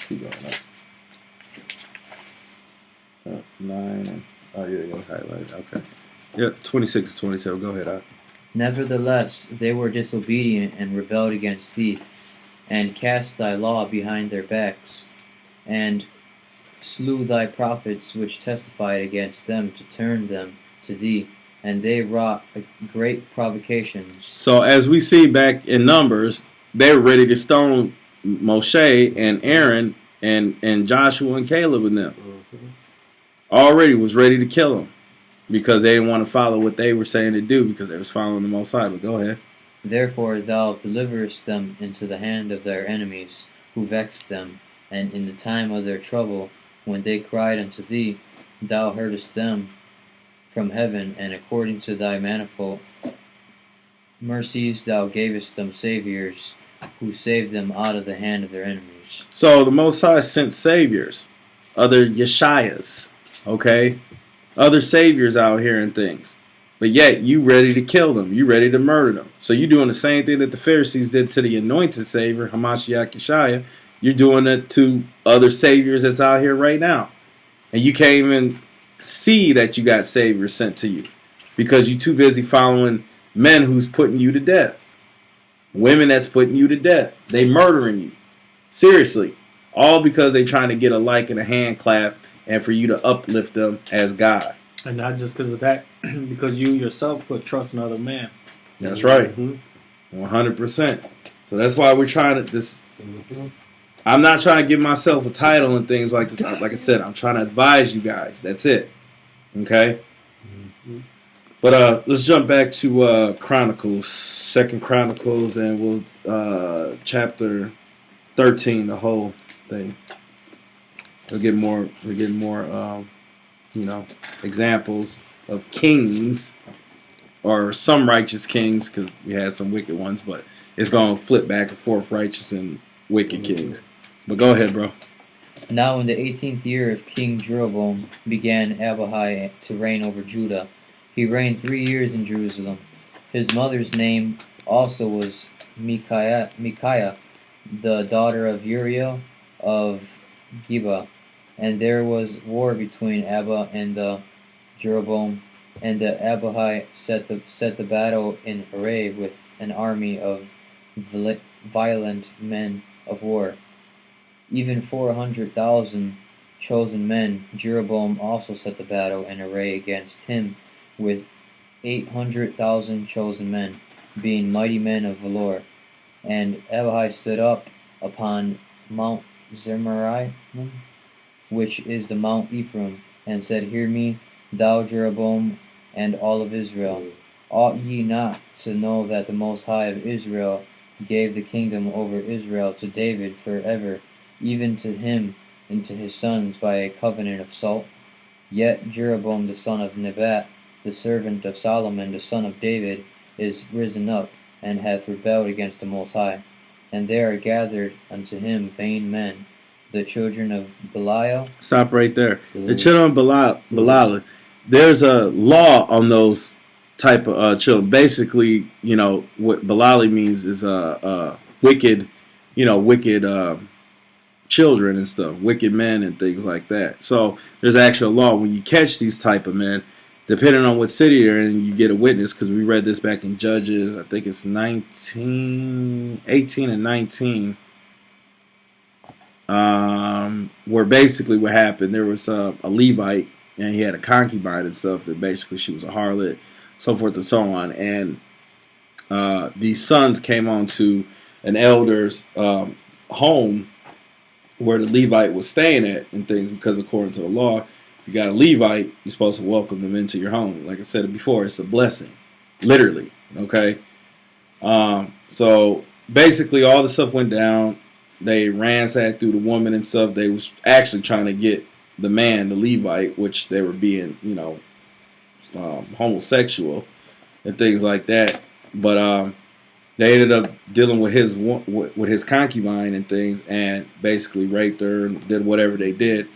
Keep going up. 9. Oh, yeah, you highlight. Okay. Yep, 26 to 27. Go ahead, Al. Nevertheless, they were disobedient and rebelled against thee, and cast thy law behind their backs, and slew thy prophets which testified against them to turn them to thee, and they wrought great provocations. So as we see back in Numbers, they were ready to stone Moshe and Aaron and Joshua and Caleb and them. Mm-hmm. Already was ready to kill them because they didn't want to follow what they were saying to do because they was following the Most High. But go ahead. Therefore thou deliverest them into the hand of their enemies, who vexed them, and in the time of their trouble, when they cried unto thee, thou heardest them from heaven, and according to thy manifold mercies thou gavest them saviors, who saved them out of the hand of their enemies. So the Most High sent saviors, other Yeshayas, okay? Other saviors out here and things. But yet you ready to kill them. You ready to murder them. So you're doing the same thing that the Pharisees did to the anointed savior, Hamashiach Yeshaya. You're doing it to other saviors that's out here right now. And you can't even see that you got saviors sent to you because you're too busy following men who's putting you to death. Women that's putting you to death. They murdering you. Seriously. All because they trying to get a like and a hand clap and for you to uplift them as God. And not just because of that, because you yourself put trust in other men. That's right. Mm-hmm. 100%. So that's why we're trying to Mm-hmm. I'm not trying to give myself a title and things like this. Like I said, I'm trying to advise you guys. That's it. Okay? Mm-hmm. But let's jump back to Chronicles, 2 Chronicles, and we'll chapter 13, the whole thing. We'll get more examples of kings, or some righteous kings, because we had some wicked ones, but it's going to flip back and forth, righteous and wicked kings. But go ahead, bro. Now in the 18th year of King Jeroboam began Abijah to reign over Judah. He reigned 3 years in Jerusalem. His mother's name also was Micaiah, the daughter of Uriel of Geba. And there was war between Abba and the Jeroboam, and the Abijah set the battle in array with an army of violent men of war, even 400,000 chosen men. Jeroboam also set the battle in array against him with 800,000 chosen men, being mighty men of valor. And Abihai stood up upon Mount Zemariah, which is the Mount Ephraim, and said, Hear me, thou Jeroboam, and all of Israel. Ought ye not to know that the Most High of Israel gave the kingdom over Israel to David forever, even to him and to his sons by a covenant of salt? Yet Jeroboam the son of Nebat, the servant of Solomon the son of David, is risen up, and hath rebelled against the Most High. And there are gathered unto him vain men, the children of Belial. Stop right there. The children of Belial. There's a law on those type of children. Basically, what Belial means is wicked, wicked children and stuff, wicked men and things like that. So there's actual law when you catch these type of men. Depending on what city you're in, you get a witness, because we read this back in Judges, I think it's 18 and 19, where basically what happened, there was a Levite, and he had a concubine and stuff, and basically she was a harlot, so forth and so on, and these sons came on to an elder's home where the Levite was staying at and things, because according to the law, if you got a Levite, you're supposed to welcome them into your home. Like I said before, it's a blessing, literally. Okay, so basically all the stuff went down. They ransacked through the woman and stuff. They was actually trying to get the man, the Levite, which they were being, homosexual and things like that. But they ended up dealing with his concubine and things, and basically raped her and did whatever they did,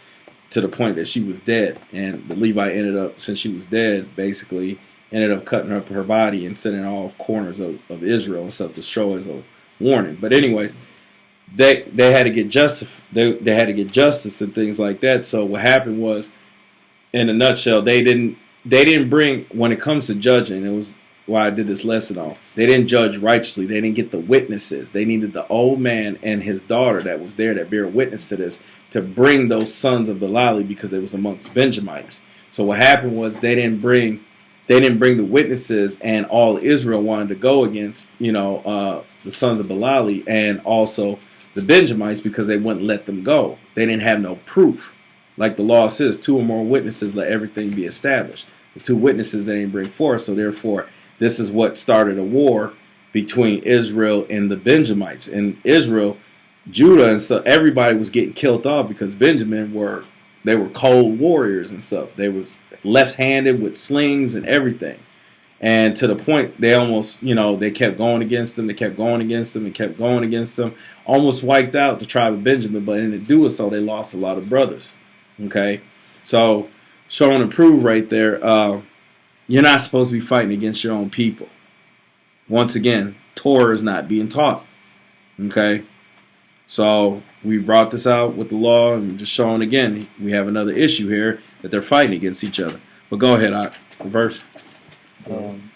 to the point that she was dead. And the Levite ended up, since she was dead, basically ended up cutting up her body and sending all corners of Israel and stuff to show as a warning. But anyways, they had to get justice. They had to get justice and things like that. So what happened was, in a nutshell, they didn't bring, when it comes to judging, it was why I did this lesson on. They didn't judge righteously. They didn't get the witnesses. They needed the old man and his daughter that was there that bear witness to this, to bring those sons of Belial, because it was amongst Benjamites. So what happened was they didn't bring the witnesses, and all Israel wanted to go against the sons of Belial and also the Benjamites, because they wouldn't let them go. They didn't have no proof. Like the law says, 2 or more witnesses, let everything be established. The 2 witnesses they didn't bring forth, so therefore this is what started a war between Israel and the Benjamites. And Israel, Judah and stuff, everybody was getting killed off because Benjamin were cold warriors and stuff. They was left-handed with slings and everything. And to the point they almost, they kept going against them. They kept going against them and kept going against them. Almost wiped out the tribe of Benjamin. But in doing so, they lost a lot of brothers. Okay? So, showing and prove right there, you're not supposed to be fighting against your own people. Once again, Torah is not being taught. Okay? So we brought this out with the law, and just showing again, we have another issue here that they're fighting against each other. But go ahead, verse. 17.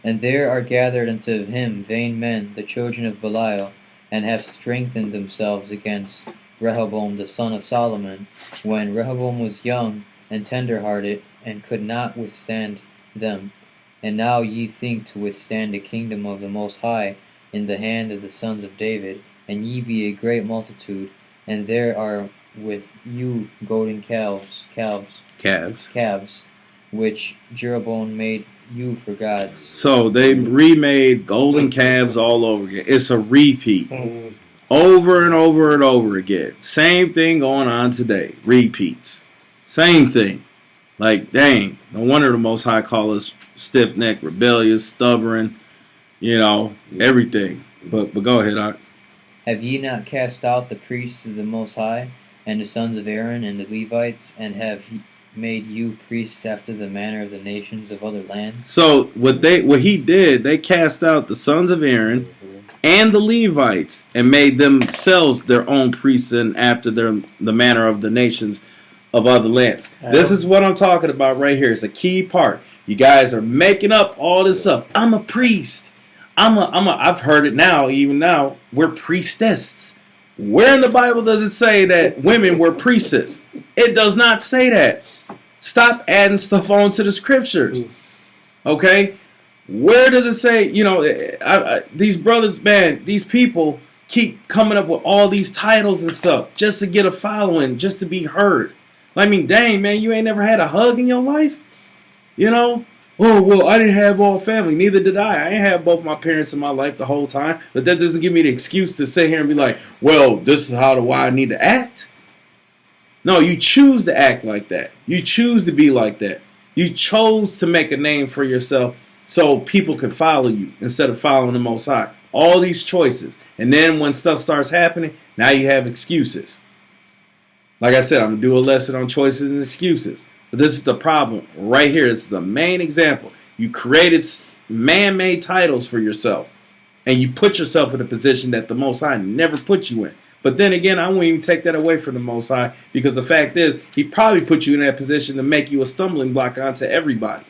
And there are gathered unto him vain men, the children of Belial, and have strengthened themselves against Rehoboam the son of Solomon, when Rehoboam was young and tender-hearted, and could not withstand them. And now ye think to withstand the kingdom of the Most High in the hand of the sons of David, and ye be a great multitude, and there are with you golden calves, which Jeroboam made you for gods. So they remade golden calves all over again. It's a repeat. Over and over and over again. Same thing going on today. Repeats. Same thing. Like, dang. No wonder the Most High call us stiff-necked, rebellious, stubborn, everything. But go ahead, Art. Have ye not cast out the priests of the Most High, and the sons of Aaron, and the Levites, and have made you priests after the manner of the nations of other lands? So what he did, they cast out the sons of Aaron and the Levites, and made themselves their own priests, and after the manner of the nations of other lands. This is what I'm talking about right here. It's a key part. You guys are making up all this stuff. I'm a priest. I've heard it now, even now. We're priestess. Where in the Bible does it say that women were priestess? It does not say that. Stop adding stuff onto the scriptures. Okay? Where does it say, these brothers, man, these people keep coming up with all these titles and stuff just to get a following, just to be heard. I mean, dang, man, you ain't never had a hug in your life? Oh, well, I didn't have all family. Neither did I. I ain't have both my parents in my life the whole time. But that doesn't give me the excuse to sit here and be like, well, this is why I need to act. No, you choose to act like that. You choose to be like that. You chose to make a name for yourself so people could follow you instead of following the Most High. All these choices. And then when stuff starts happening, now you have excuses. Like I said, I'm going to do a lesson on choices and excuses. But this is the problem right here. This is the main example. You created man-made titles for yourself. And you put yourself in a position that the Most High never put you in. But then again, I won't even take that away from the Most High. Because the fact is, He probably put you in that position to make you a stumbling block onto everybody.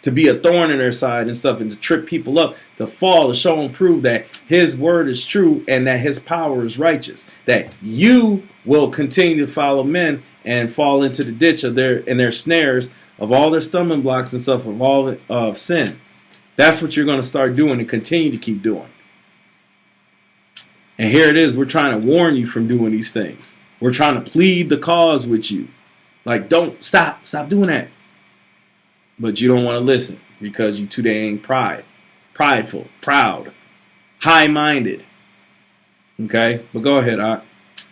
To be a thorn in their side and stuff. And to trip people up. To fall, to show and prove that His word is true. And that His power is righteous. That you will continue to follow men and fall into the ditch of their snares of all their stumbling blocks and stuff of all of sin. That's what you're going to start doing and continue to keep doing. And here it is. We're trying to warn you from doing these things. We're trying to plead the cause with you. Like, don't stop doing that. But you don't want to listen because you too dang prideful, proud, high-minded. Okay? But go ahead, Ak.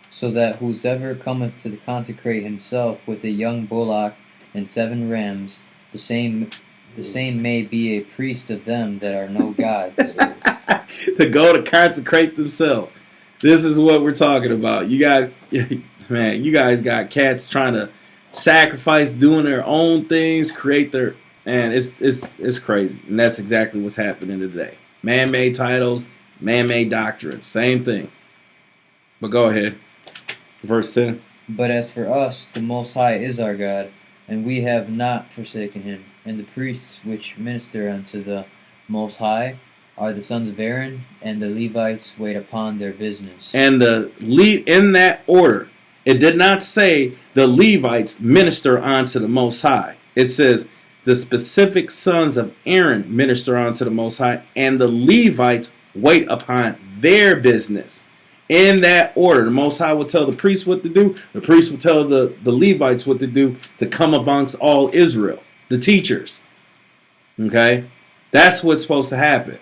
So that whosoever cometh to consecrate himself with a young bullock and 7 rams, the same may be a priest of them that are no gods. To go to consecrate themselves. This is what we're talking about. You guys, man, you guys got cats trying to sacrifice, doing their own things, create their, and it's crazy. And that's exactly what's happening today. Man-made titles, man-made doctrines, same thing. But go ahead. Verse 10. But as for us, the Most High is our God, and we have not forsaken Him. And the priests which minister unto the Most High are the sons of Aaron, and the Levites wait upon their business. And in that order, it did not say the Levites minister unto the Most High. It says the specific sons of Aaron minister unto the Most High, and the Levites wait upon their business. In that order, the Most High will tell the priests what to do. The priests will tell the Levites what to do to come amongst all Israel, the teachers. Okay? That's what's supposed to happen.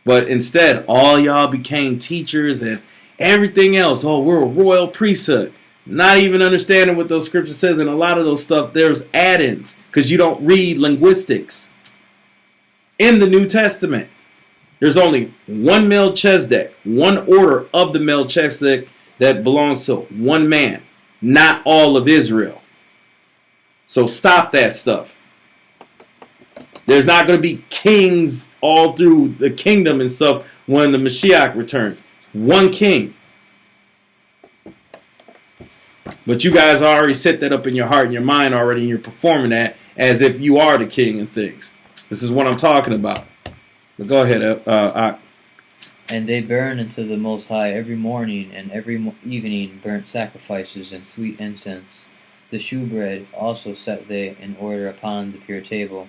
But instead, all y'all became teachers and everything else. Oh, we're a royal priesthood. Not even understanding what those scriptures says. And a lot of those stuff, there's add-ins. Because you don't read linguistics. In the New Testament, there's only one Melchizedek, one order of the Melchizedek that belongs to one man, not all of Israel. So stop that stuff. There's not going to be kings all through the kingdom and stuff when the Mashiach returns. One king. But you guys already set that up in your heart and your mind already, and you're performing that as if you are the king and things. This is what I'm talking about. But go ahead, And they burn unto the Most High every morning and every evening burnt sacrifices and sweet incense. The shewbread also set they in order upon the pure table,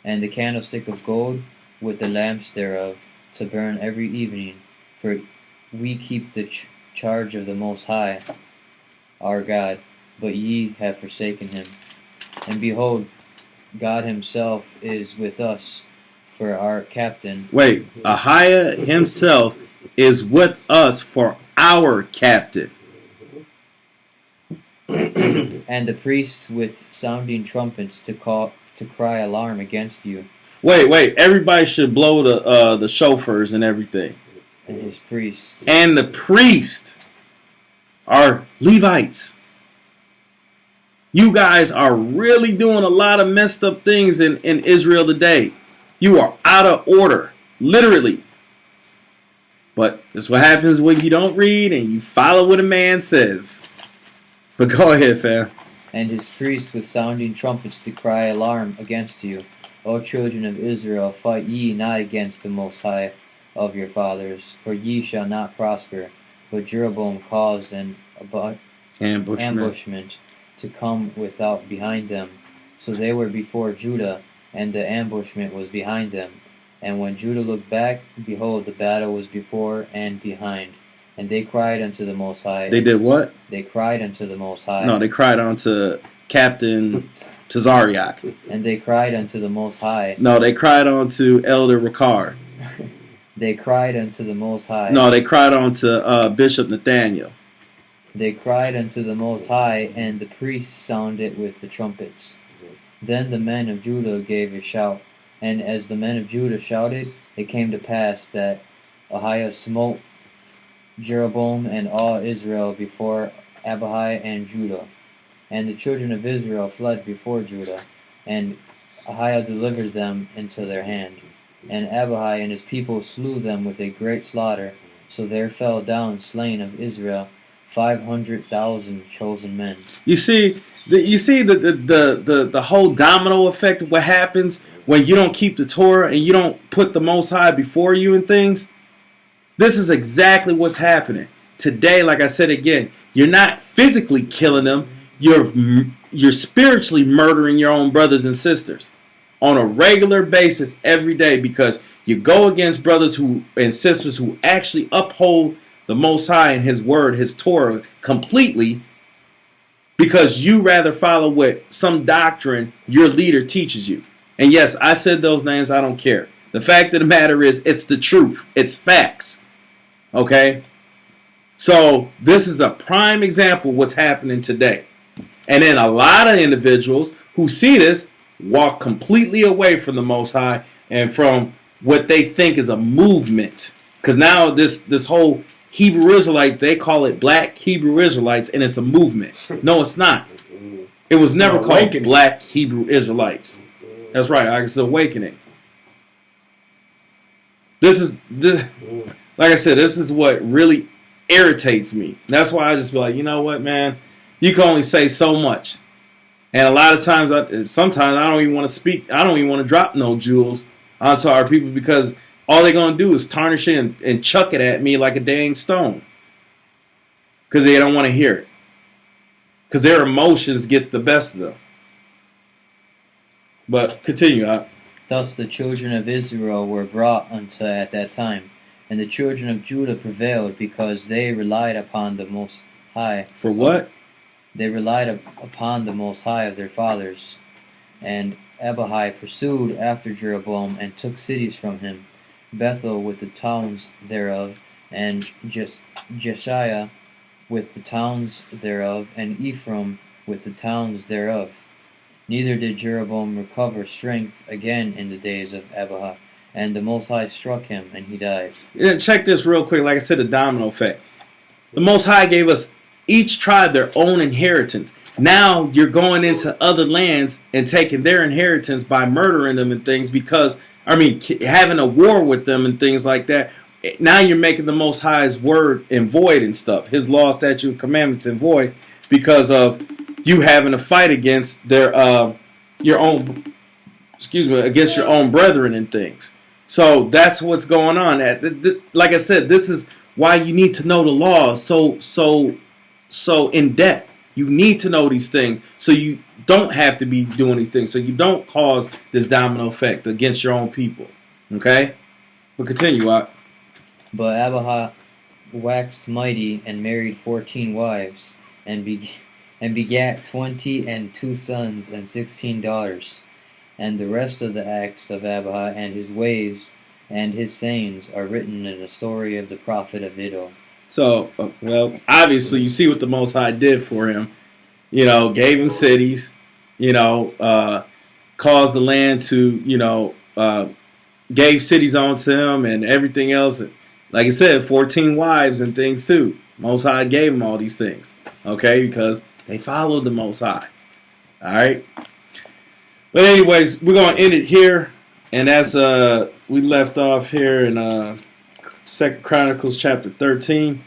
and the candlestick of gold with the lamps thereof to burn every evening. For we keep the charge of the Most High, our God, but ye have forsaken Him. And behold, God Himself is with us for our captain. Wait, Ahiah himself is with us for our captain. And the priests with sounding trumpets to cry alarm against you. Wait, everybody should blow the shofars and everything. And his priests. And the priests are Levites. You guys are really doing a lot of messed up things in Israel today. You are out of order, literally. But that's what happens when you don't read and you follow what a man says. But go ahead, fam. and his priests with sounding trumpets to cry alarm against you. O children of Israel, fight ye not against the Most High of your fathers, for ye shall not prosper. But Jeroboam caused an ambushment to come without behind them. So they were before Judah, and the ambushment was behind them. And when Judah looked back, behold, the battle was before and behind. And they cried unto the Most High. They did what? They cried unto the Most High. No, they cried unto Captain Tazariak. And they cried unto the Most High. No, they cried unto Elder Ricard. They cried unto the Most High. No, they cried unto Bishop Nathaniel. They cried unto the Most High, and the priests sounded with the trumpets. Then the men of Judah gave a shout, and as the men of Judah shouted, it came to pass that Ahiah smote Jeroboam and all Israel before Abihai and Judah. And the children of Israel fled before Judah, and Ahiah delivered them into their hand. And Abihai and his people slew them with a great slaughter. So there fell down slain of Israel 500,000 chosen men. You see the whole domino effect of what happens when you don't keep the Torah and you don't put the Most High before you and things. This is exactly what's happening today. Like I said again, you're not physically killing them. You're spiritually murdering your own brothers and sisters on a regular basis every day, because you go against brothers and sisters who actually uphold the Most High and His Word, His Torah completely, because you rather follow what some doctrine your leader teaches you. And yes, I said those names. I don't care. The fact of the matter is, it's the truth. It's facts. Okay? So this is a prime example of what's happening today. And then a lot of individuals who see this walk completely away from the Most High and from what they think is a movement. Because now this whole Hebrew Israelite, they call it Black Hebrew Israelites, and it's a movement. No, it's not. It was never called Black Hebrew Israelites. That's right. It's the awakening. Like I said, this is what really irritates me. That's why I just be like, you know what, man? You can only say so much. And a lot of times, sometimes I don't even want to speak. I don't even want to drop no jewels onto our people, because all they're going to do is tarnish it and chuck it at me like a dang stone. Because they don't want to hear it. Because their emotions get the best of them. But continue. Thus the children of Israel were brought unto at that time. And the children of Judah prevailed, because they relied upon the Most High. For what? They relied upon the Most High of their fathers. And Abihai pursued after Jeroboam, and took cities from him, Bethel with the towns thereof, and Jeshiah with the towns thereof, and Ephraim with the towns thereof. Neither did Jeroboam recover strength again in the days of Abihai, and the Most High struck him, and he died. Yeah, check this real quick. Like I said, the domino effect. The Most High gave us each tribe their own inheritance. Now you're going into other lands and taking their inheritance by murdering them and things, because, having a war with them and things like that. Now you're making the Most High's word in void and stuff. His law, statute, and commandments in void, because of you having to fight against against your own brethren and things. So that's what's going on. Like I said, this is why you need to know the law so in depth. You need to know these things so you don't have to be doing these things, so you don't cause this domino effect against your own people. Okay? But continue, But Abihai waxed mighty, and married 14 wives, and begat 22 sons and 16 daughters. And the rest of the acts of Abihai, and his ways, and his sayings, are written in the story of the prophet of Iddo. So, obviously, you see what the Most High did for him. Gave him cities, caused the land to, gave cities onto him and everything else. Like I said, 14 wives and things too. Most High gave him all these things, okay, because they followed the Most High. All right. But anyways, we're going to end it here. And as we left off here in 2 Chronicles chapter 13.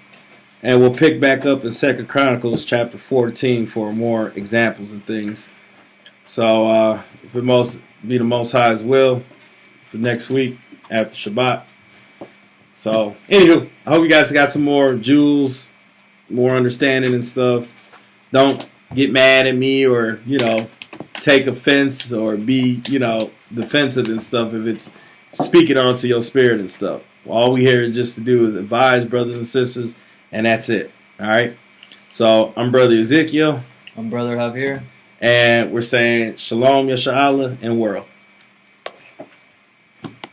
And we'll pick back up in 2 Chronicles chapter 14 for more examples and things. So if it be the Most High's will for next week after Shabbat. So anywho, I hope you guys got some more jewels, more understanding and stuff. Don't get mad at me or, take offense or be, defensive and stuff if it's speaking onto your spirit and stuff. All we here is just to do is advise brothers and sisters, and that's it. All right? So I'm Brother Ezekiel. I'm Brother Javier. And we're saying Shalom Yasha'Allah and world.